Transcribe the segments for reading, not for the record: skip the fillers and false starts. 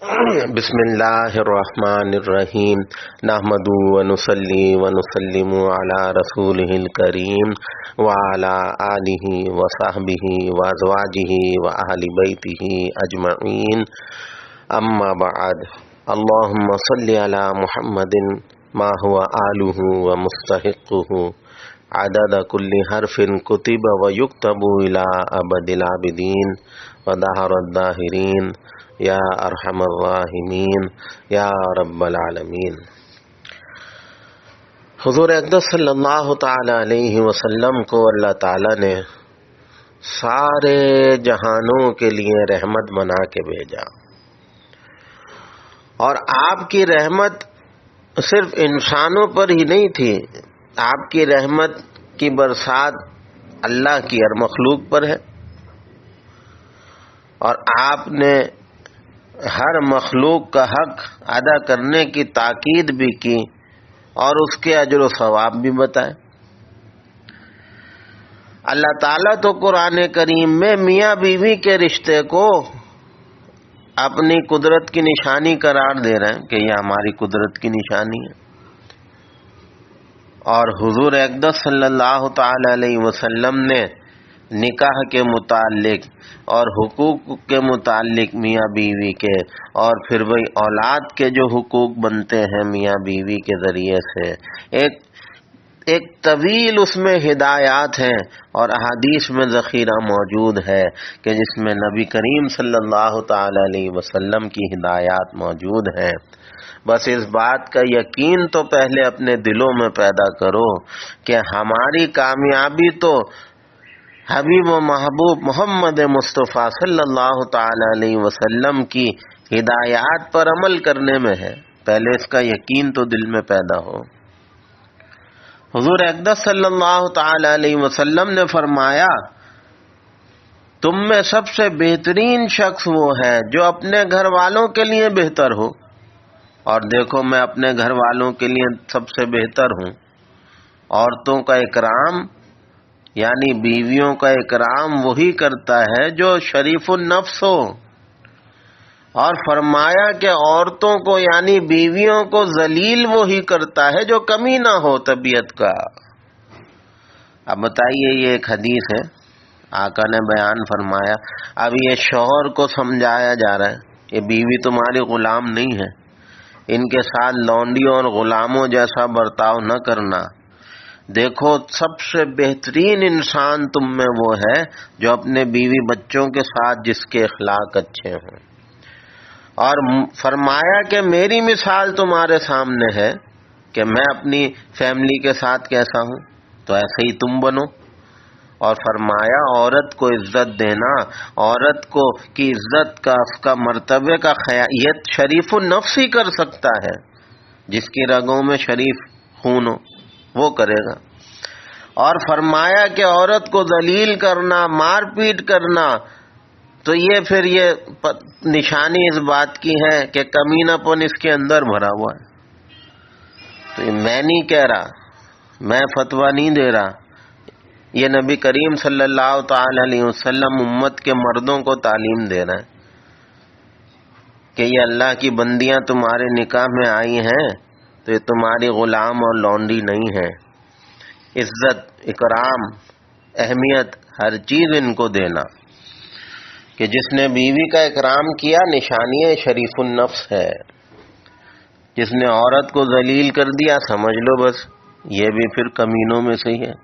بسم اللہ الرحمن الرحیم نحمدہ ونصلی ونسلم علی رسولہ الکریم وعلی آلہ وصحبہ وازواجہ واہل بیتہ اجمعین اما بعد اللہم صلی علی محمد ما هو آلہ ومستحقہ عدد کل حرف کتب ویکتب الی ابد العابدین ودہر الداہرین یا ارحم الراحمین یا رب العالمین۔ حضور اقدس صلی اللہ تعالی علیہ وسلم کو اللہ تعالی نے سارے جہانوں کے لیے رحمت بنا کے بھیجا، اور آپ کی رحمت صرف انسانوں پر ہی نہیں تھی، آپ کی رحمت کی برسات اللہ کی ہر مخلوق پر ہے، اور آپ نے ہر مخلوق کا حق ادا کرنے کی تاکید بھی کی اور اس کے اجر و ثواب بھی بتائے۔ اللہ تعالیٰ تو قرآن کریم میں میاں بیوی کے رشتے کو اپنی قدرت کی نشانی قرار دے رہے ہیں کہ یہ ہماری قدرت کی نشانی ہے، اور حضور اقدس صلی اللہ تعالی علیہ وسلم نے نکاح کے متعلق اور حقوق کے متعلق میاں بیوی کے، اور پھر وہی اولاد کے جو حقوق بنتے ہیں میاں بیوی کے ذریعے سے، ایک طویل اس میں ہدایات ہیں، اور احادیث میں ذخیرہ موجود ہے کہ جس میں نبی کریم صلی اللہ تعالی علیہ وسلم کی ہدایات موجود ہیں۔ بس اس بات کا یقین تو پہلے اپنے دلوں میں پیدا کرو کہ ہماری کامیابی تو حبیب و محبوب محمد مصطفیٰ صلی اللہ تعالی علیہ وسلم کی ہدایات پر عمل کرنے میں ہے، پہلے اس کا یقین تو دل میں پیدا ہو۔ حضور اقدس صلی اللہ تعالی علیہ وسلم نے فرمایا، تم میں سب سے بہترین شخص وہ ہے جو اپنے گھر والوں کے لیے بہتر ہو، اور دیکھو میں اپنے گھر والوں کے لیے سب سے بہتر ہوں۔ عورتوں کا اکرام یعنی بیویوں کا اکرام وہی کرتا ہے جو شریف النفس ہو، اور فرمایا کہ عورتوں کو یعنی بیویوں کو ذلیل وہی کرتا ہے جو کمینہ ہو طبیعت کا۔ اب بتائیے، یہ ایک حدیث ہے، آقا نے بیان فرمایا، اب یہ شوہر کو سمجھایا جا رہا ہے، یہ بیوی تمہاری غلام نہیں ہے، ان کے ساتھ لونڈیوں اور غلاموں جیسا برتاؤ نہ کرنا۔ دیکھو سب سے بہترین انسان تم میں وہ ہے جو اپنے بیوی بچوں کے ساتھ جس کے اخلاق اچھے ہوں، اور فرمایا کہ میری مثال تمہارے سامنے ہے کہ میں اپنی فیملی کے ساتھ کیسا ہوں، تو ایسے ہی تم بنو۔ اور فرمایا عورت کو عزت دینا، عورت کو کی عزت کا، اس کا مرتبے کا خیال یہ شریف النفس ہی کر سکتا ہے، جس کی رگوں میں شریف خون ہو وہ کرے گا۔ اور فرمایا کہ عورت کو ذلیل کرنا، مار پیٹ کرنا، تو یہ پھر یہ نشانی اس بات کی ہے کہ کمینہ پن اس کے اندر بھرا ہوا ہے۔ تو یہ میں نہیں کہہ رہا، میں فتویٰ نہیں دے رہا، یہ نبی کریم صلی اللہ تعالی علیہ وسلم امت کے مردوں کو تعلیم دے رہے ہیں کہ یہ اللہ کی بندیاں تمہارے نکاح میں آئی ہیں تو یہ تمہاری غلام اور لونڈی نہیں ہے، عزت، اکرام، اہمیت ہر چیز ان کو دینا، کہ جس نے بیوی کا اکرام کیا نشانی شریف النفس ہے، جس نے عورت کو ذلیل کر دیا سمجھ لو بس یہ بھی پھر کمینوں میں سے ہی ہے۔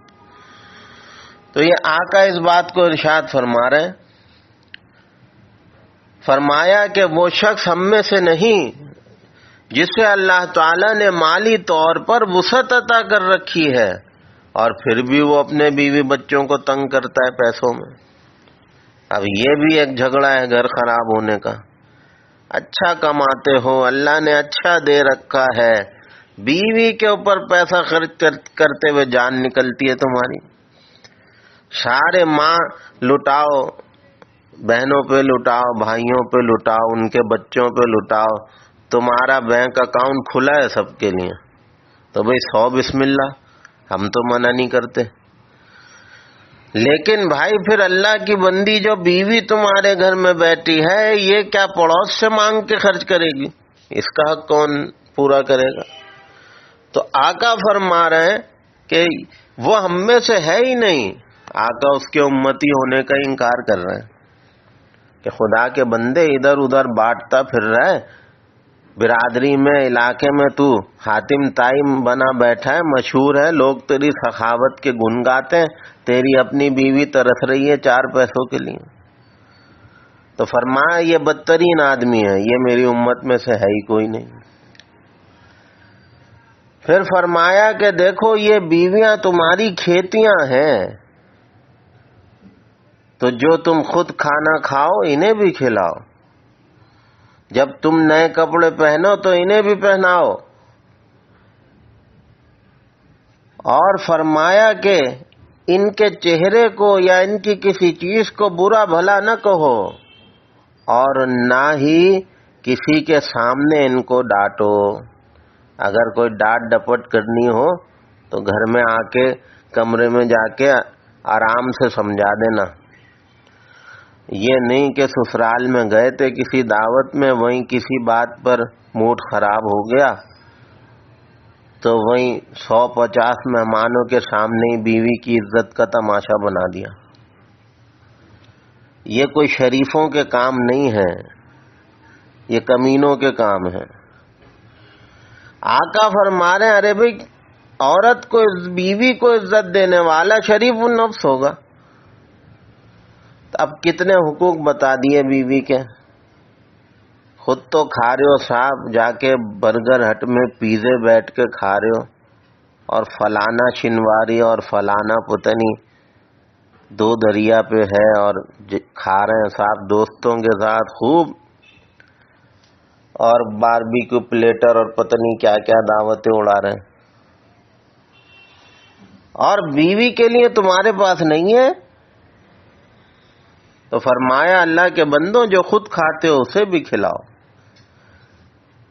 تو یہ آقا اس بات کو ارشاد فرما رہے ہیں، فرمایا کہ وہ شخص ہم میں سے نہیں جسے اللہ تعالیٰ نے مالی طور پر وسعت عطا کر رکھی ہے اور پھر بھی وہ اپنے بیوی بچوں کو تنگ کرتا ہے پیسوں میں۔ اب یہ بھی ایک جھگڑا ہے گھر خراب ہونے کا۔ اچھا کماتے ہو، اللہ نے اچھا دے رکھا ہے، بیوی کے اوپر پیسہ خرچ کرتے ہوئے جان نکلتی ہے تمہاری، سارے ماں لٹاؤ، بہنوں پہ لٹاؤ، بھائیوں پہ لٹاؤ، ان کے بچوں پہ لٹاؤ، تمہارا بینک اکاؤنٹ کھلا ہے سب کے لیے، تو بھئی 100 بسم اللہ، ہم تو منع نہیں کرتے۔ لیکن بھائی پھر اللہ کی بندی جو بیوی تمہارے گھر میں بیٹھی ہے، یہ کیا پڑوس سے مانگ کے خرچ کرے گی؟ اس کا حق کون پورا کرے گا؟ تو آقا فرما رہے ہیں کہ وہ ہم میں سے ہے ہی نہیں. آقا اس کے امتی ہونے کا انکار کر رہے ہیں کہ خدا کے بندے ادھر ادھر بانٹتا پھر رہا ہے، برادری میں، علاقے میں تو حاتم تائی بنا بیٹھا ہے، مشہور ہے، لوگ تیری سخاوت کے گن گاتے ہیں، تیری اپنی بیوی ترس رہی ہے 4 پیسوں کے لیے. تو فرمایا یہ بدترین آدمی ہے، یہ میری امت میں سے ہے ہی کوئی نہیں. پھر فرمایا کہ دیکھو یہ بیویاں تمہاری کھیتیاں ہیں، تو جو تم خود کھانا کھاؤ انہیں بھی کھلاؤ، جب تم نئے کپڑے پہنو تو انہیں بھی پہناؤ. اور فرمایا کہ ان کے چہرے کو یا ان کی کسی چیز کو برا بھلا نہ کہو، اور نہ ہی کسی کے سامنے ان کو ڈانٹو. اگر کوئی ڈانٹ ڈپٹ کرنی ہو تو گھر میں آ کے کمرے میں جا کے آرام سے سمجھا دینا. یہ نہیں کہ سسرال میں گئے تھے کسی دعوت میں، وہیں کسی بات پر موڈ خراب ہو گیا تو وہیں 150 مہمانوں کے سامنے ہی بیوی کی عزت کا تماشا بنا دیا. یہ کوئی شریفوں کے کام نہیں ہے، یہ کمینوں کے کام ہیں. آقا فرما رہے ہیں ارے بھائی عورت کو، بیوی کو عزت دینے والا شریف النفس ہوگا. اب کتنے حقوق بتا دیے بیوی کے. خود تو کھا رہے ہو صاحب، جا کے برگر ہٹ میں پیزے بیٹھ کے کھا رہے ہو، اور فلانا شنواری اور فلانا پتہ نہیں 2 دریا پہ ہے اور کھا رہے ہیں صاحب دوستوں کے ساتھ خوب، اور باربیکیو پلیٹر اور پتہ نہیں کیا کیا دعوتیں اڑا رہے ہیں، اور بیوی کے لیے تمہارے پاس نہیں ہے. تو فرمایا اللہ کے بندوں جو خود کھاتے ہو اسے بھی کھلاؤ.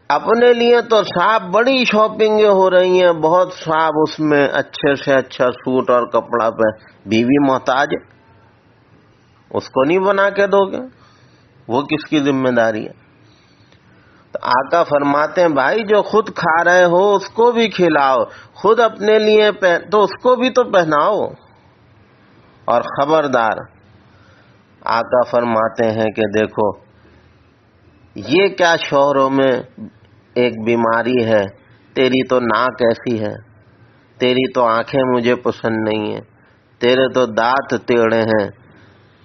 اپنے لیے تو صاحب بڑی شاپنگیں ہو رہی ہیں، بہت صاحب اس میں اچھے سے اچھا سوٹ اور کپڑا پہ، بیوی محتاج ہے، اس کو نہیں بنا کے دو گے؟ وہ کس کی ذمہ داری ہے؟ تو آقا فرماتے ہیں بھائی جو خود کھا رہے ہو اس کو بھی کھلاؤ، خود اپنے لیے تو اس کو بھی تو پہناؤ. اور خبردار آقا فرماتے ہیں کہ دیکھو یہ کیا شوہروں میں ایک بیماری ہے، تیری تو ناک ایسی ہے، تیری تو آنکھیں مجھے پسند نہیں ہیں، تیرے تو دانت ٹیڑھے ہیں،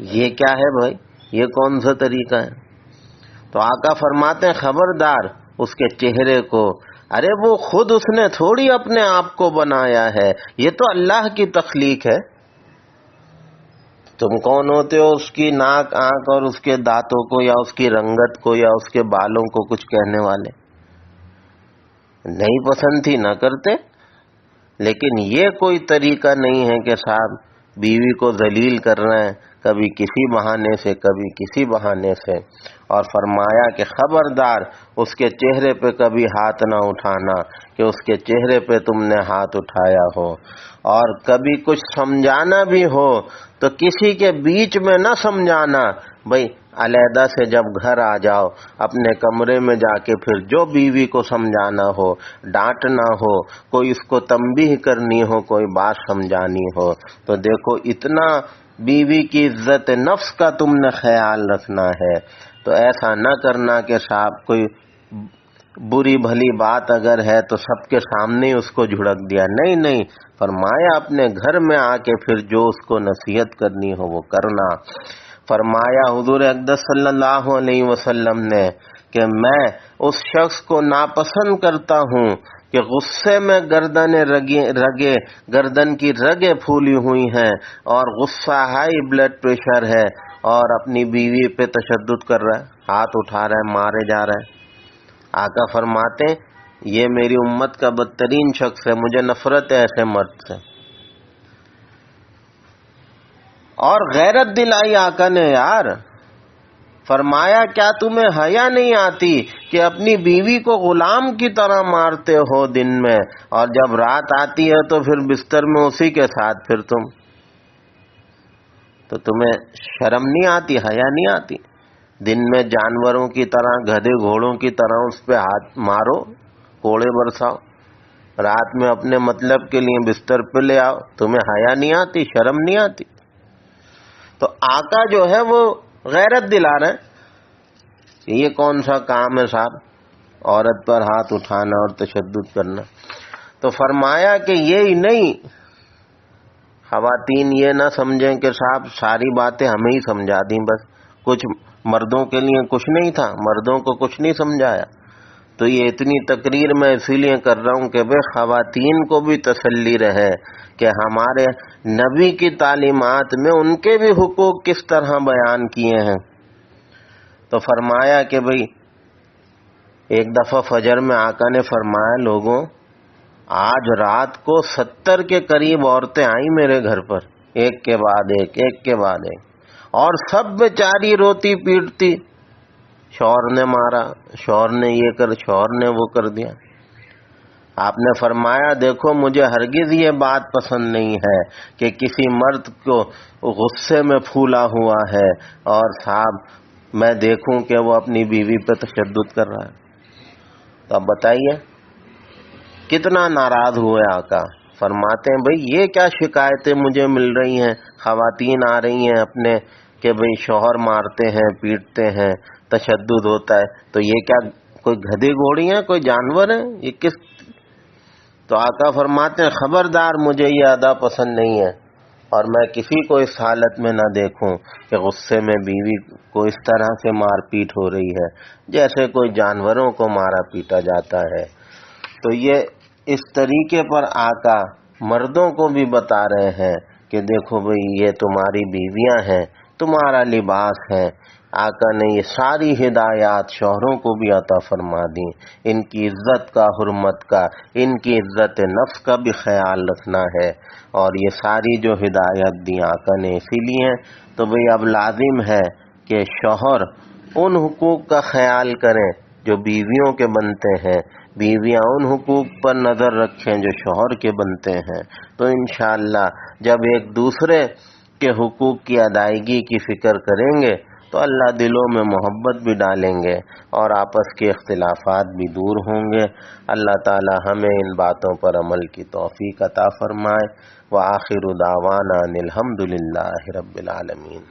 یہ کیا ہے بھائی، یہ کون سا طریقہ ہے؟ تو آقا فرماتے ہیں خبردار اس کے چہرے کو، ارے وہ خود اس نے تھوڑی اپنے آپ کو بنایا ہے، یہ تو اللہ کی تخلیق ہے. تم کون ہوتے ہو اس کی ناک، آنکھ اور اس کے دانتوں کو یا اس کی رنگت کو یا اس کے بالوں کو کچھ کہنے والے؟ نہیں پسند تھی نہ کرتے. لیکن یہ کوئی طریقہ نہیں ہے کہ صاحب بیوی کو ذلیل کر رہے ہیں، کبھی کسی بہانے سے کبھی کسی بہانے سے. اور فرمایا کہ خبردار اس کے چہرے پہ کبھی ہاتھ نہ اٹھانا کہ اس کے چہرے پہ تم نے ہاتھ اٹھایا ہو. اور کبھی کچھ سمجھانا بھی ہو تو کسی کے بیچ میں نہ سمجھانا، بھئی علیحدہ سے جب گھر آ جاؤ اپنے کمرے میں جا کے پھر جو بیوی کو سمجھانا ہو، ڈانٹنا ہو، کوئی اس کو تنبیہ کرنی ہو، کوئی بات سمجھانی ہو، تو دیکھو اتنا بیوی کی عزت نفس کا تم نے خیال رکھنا ہے. تو ایسا نہ کرنا کہ صاحب کوئی بری بھلی بات اگر ہے تو سب کے سامنے اس کو جھڑک دیا، نہیں نہیں، فرمایا اپنے گھر میں آ کے پھر جو اس کو نصیحت کرنی ہو وہ کرنا. فرمایا حضور اقدس صلی اللہ علیہ وسلم نے کہ میں اس شخص کو ناپسند کرتا ہوں کہ غصے میں گردن کی رگیں پھولی ہوئی ہیں اور غصہ ہائی بلڈ پریشر ہے اور اپنی بیوی پہ تشدد کر رہا ہے، ہاتھ اٹھا رہا ہے، مارے جا رہا ہے. آقا فرماتے یہ میری امت کا بدترین شخص ہے، مجھے نفرت ہے ایسے مرد سے. اور غیرت دلائی آقا نے یار، فرمایا کیا تمہیں حیا نہیں آتی کہ اپنی بیوی کو غلام کی طرح مارتے ہو دن میں، اور جب رات آتی ہے تو پھر بستر میں اسی کے ساتھ پھر تم تو تمہیں شرم نہیں آتی، حیا نہیں آتی؟ دن میں جانوروں کی طرح، گدھے گھوڑوں کی طرح اس پہ ہاتھ مارو، کوڑے برساؤ، رات میں اپنے مطلب کے لیے بستر پہ لے آؤ، تمہیں حیا نہیں آتی، شرم نہیں آتی؟ تو آقا جو ہے وہ غیرت دلا رہے ہیں کہ یہ کون سا کام ہے صاحب، عورت پر ہاتھ اٹھانا اور تشدد کرنا؟ تو فرمایا کہ یہی نہیں، خواتین یہ نہ سمجھیں کہ صاحب ساری باتیں ہمیں ہی سمجھا دیں، بس کچھ مردوں کے لیے کچھ نہیں تھا، مردوں کو کچھ نہیں سمجھایا۔ تو یہ اتنی تقریر میں اسی لیے کر رہا ہوں کہ بھئی خواتین کو بھی تسلی رہے کہ ہمارے نبی کی تعلیمات میں ان کے بھی حقوق کس طرح بیان کیے ہیں۔ تو فرمایا کہ بھئی ایک دفعہ فجر میں آقا نے فرمایا، لوگوں آج رات کو 70 کے قریب عورتیں آئیں میرے گھر پر، ایک کے بعد ایک، ایک کے بعد ایک، اور سب بیچاری روتی پیٹتی، شوہر نے مارا، شوہر نے یہ کر، شوہر نے وہ کر دیا۔ آپ نے فرمایا دیکھو مجھے ہرگز یہ بات پسند نہیں ہے کہ کسی مرد کو غصے میں پھولا ہوا ہے اور صاحب میں دیکھوں کہ وہ اپنی بیوی پہ تشدد کر رہا ہے۔ تو اب بتائیے کتنا ناراض ہوئے آقا۔ فرماتے ہیں بھئی یہ کیا شکایتیں مجھے مل رہی ہیں، خواتین آ رہی ہیں اپنے کہ بھئی شوہر مارتے ہیں، پیٹتے ہیں، تشدد ہوتا ہے، تو یہ کیا کوئی گدھے گھوڑی ہیں، کوئی جانور ہیں، یہ کس؟ تو آقا فرماتے ہیں خبردار مجھے یہ ادا پسند نہیں ہے، اور میں کسی کو اس حالت میں نہ دیکھوں کہ غصے میں بیوی کو اس طرح سے مار پیٹ ہو رہی ہے جیسے کوئی جانوروں کو مارا پیٹا جاتا ہے۔ تو یہ اس طریقے پر آقا مردوں کو بھی بتا رہے ہیں کہ دیکھو بھئی یہ تمہاری بیویاں ہیں، تمہارا لباس ہے۔ آقا نے یہ ساری ہدایات شوہروں کو بھی عطا فرما دیں، ان کی عزت کا، حرمت کا، ان کی عزت نفس کا بھی خیال رکھنا ہے، اور یہ ساری جو ہدایت دی آقا نے اسی لیے ہیں۔ تو بھئی اب لازم ہے کہ شوہر ان حقوق کا خیال کریں جو بیویوں کے بنتے ہیں، بیویاں ان حقوق پر نظر رکھیں جو شوہر کے بنتے ہیں۔ تو انشاءاللہ جب ایک دوسرے کے حقوق کی ادائیگی کی فکر کریں گے تو اللہ دلوں میں محبت بھی ڈالیں گے اور آپس کے اختلافات بھی دور ہوں گے۔ اللہ تعالی ہمیں ان باتوں پر عمل کی توفیق عطا فرمائے۔ وآخر دعوانا ان الحمد للہ رب العالمین۔